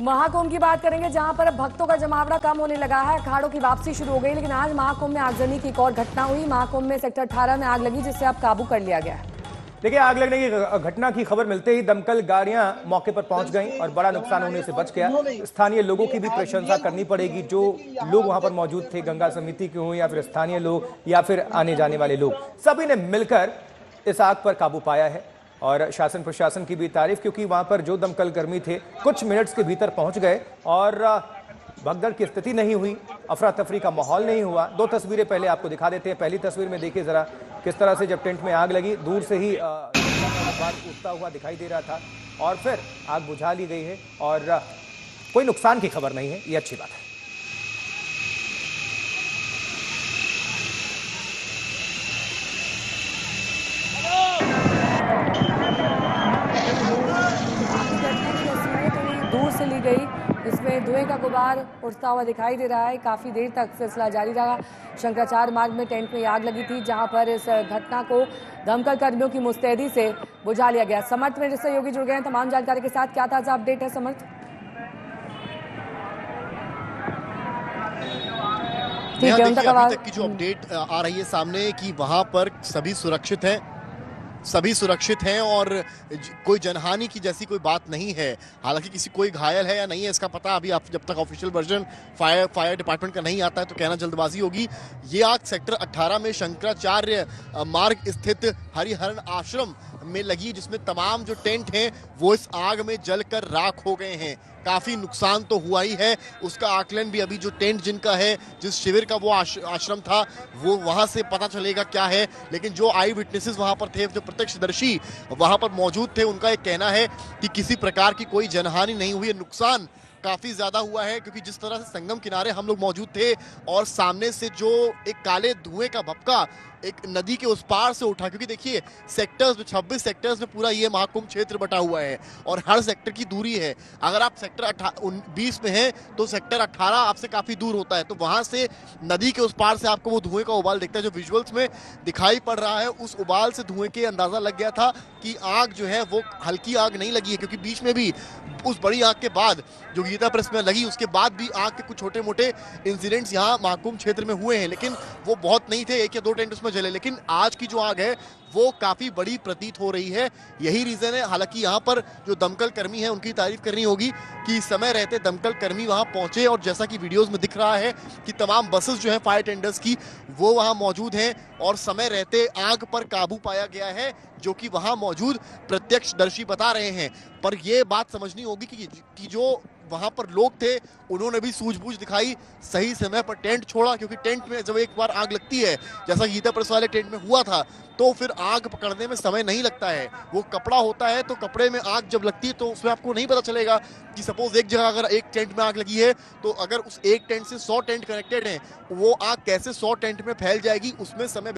महाकुंभ की बात करेंगे, जहां पर अब भक्तों का जमावड़ा कम होने लगा है। अखाड़ों की वापसी शुरू हो गई, लेकिन आज महाकुंभ में आगजनी की एक और घटना हुई। महाकुंभ में सेक्टर 18 में आग लगी, जिससे अब काबू कर लिया गया है। देखिए, आग लगने की घटना की खबर मिलते ही दमकल गाड़ियां मौके पर पहुंच गईं और बड़ा नुकसान होने से बच गया। स्थानीय लोगों की भी प्रशंसा करनी पड़ेगी, जो लोग वहां पर मौजूद थे, गंगा समिति के हों या फिर स्थानीय लोग या फिर आने जाने वाले लोग, सभी ने मिलकर इस आग पर काबू पाया है। और शासन प्रशासन की भी तारीफ, क्योंकि वहां पर जो दमकल कर्मी थे कुछ मिनट्स के भीतर पहुंच गए और भगदड़ की स्थिति नहीं हुई, अफरा तफरी का माहौल नहीं हुआ। दो तस्वीरें पहले आपको दिखा देते हैं। पहली तस्वीर में देखिए जरा किस तरह से जब टेंट में आग लगी, दूर से ही उठता हुआ दिखाई दे रहा था और फिर आग बुझा ली गई है और कोई नुकसान की खबर नहीं है, ये अच्छी बात है। दूर से ली गई, इसमें धुएं का गुबार उठता हुआ दिखाई दे रहा है। काफी देर तक सिलसिला जारी रहा। शंकराचार्य मार्ग में टेंट में आग लगी थी, जहां पर इस घटना को दमकल कर्मियों की मुस्तैदी से बुझा लिया गया। समर्थ मेरे सहयोगी जुड़ गए हैं तमाम जानकारी के साथ। क्या ताजा अपडेट है समर्थ? ठीक है, अभी तक की जो अपडेट आ रही है सामने कि वहां पर सभी सुरक्षित हैं और कोई जनहानि की जैसी कोई बात नहीं है। हालांकि किसी कोई घायल है या नहीं है इसका पता अभी आप जब तक ऑफिशियल वर्जन फायर डिपार्टमेंट का नहीं आता है तो कहना जल्दबाजी होगी। ये आग सेक्टर 18 में शंकराचार्य मार्ग स्थित हरिहरन आश्रम में लगी, जिसमें तमाम जो टेंट हैं वो इस आग में जलकर राख हो गए हैं। काफी नुकसान तो हुआ ही है, उसका आकलन भी अभी जो टेंट जिनका है, जिस शिविर का वो आश्रम था, वो वहां से पता चलेगा क्या है। लेकिन जो आई विटनेसेस वहां पर थे, जो प्रत्यक्षदर्शी वहां पर मौजूद थे, उनका एक कहना है कि किसी प्रकार की कोई जनहानि नहीं हुई है। नुकसान काफी ज्यादा हुआ है, क्योंकि जिस तरह से संगम किनारे हम लोग मौजूद थे और सामने से जो एक काले धुएं का भपका एक नदी के उस पार से उठा, क्योंकि देखिए सेक्टर्स में 26 सेक्टर्स में पूरा ये महाकुंभ क्षेत्र बटा हुआ है और हर सेक्टर की दूरी है। अगर आप सेक्टर 20 में हैं तो सेक्टर 18 आपसे काफी दूर होता है, तो वहां से नदी के उस पार से आपको वो धुएं का उबाल दिखता है। जो विजुअल्स में दिखाई पड़ रहा है, उस उबाल से धुएं के अंदाजा लग गया था कि आग जो है वो हल्की आग नहीं लगी है, क्योंकि बीच में भी उस बड़ी आग के बाद जो गीता प्रेस में लगी, उसके बाद भी आग के कुछ छोटे मोटे इंसिडेंट्स यहाँ महाकुंभ क्षेत्र में हुए हैं, लेकिन वो बहुत नहीं थे, 1 या 2 टेंट उसमें जले। लेकिन आज की जो आग है वो काफी बड़ी प्रतीत हो रही है। यही रीजन है, हालांकि यहाँ पर जो दमकल कर्मी हैं उनकी तारीफ करनी होगी कि समय रहते दमकल कर्मी वहां पहुंचे और जैसा कि वीडियोस में दिख रहा है कि तमाम बसेस जो है फायर टेंडर्स की वो वहां मौजूद हैं और समय रहते आग पर काबू पाया गया है, जो कि वहां मौजूद प्रत्यक्षदर्शी बता रहे हैं। पर यह बात समझनी होगी कि जो वहां पर लोग थे उन्होंने भी सूझबूझ दिखाई, सही समय पर टेंट छोड़ा, क्योंकि टेंट में जब एक बार आग लगती है, जैसा गीता प्रेस वाले टेंट में हुआ था, तो फिर आग पकड़ने में समय नहीं लगता है। वो कपड़ा होता है, तो कपड़े में आग जब लगती है तो उसमें आपको नहीं पता चलेगा कि सपोज एक जगह अगर एक टेंट में आग लगी है तो अगर उस एक टेंट से 100 टेंट कनेक्टेड हैं, वो आग कैसे 100 टेंट में फैल जाएगी, उसमें समय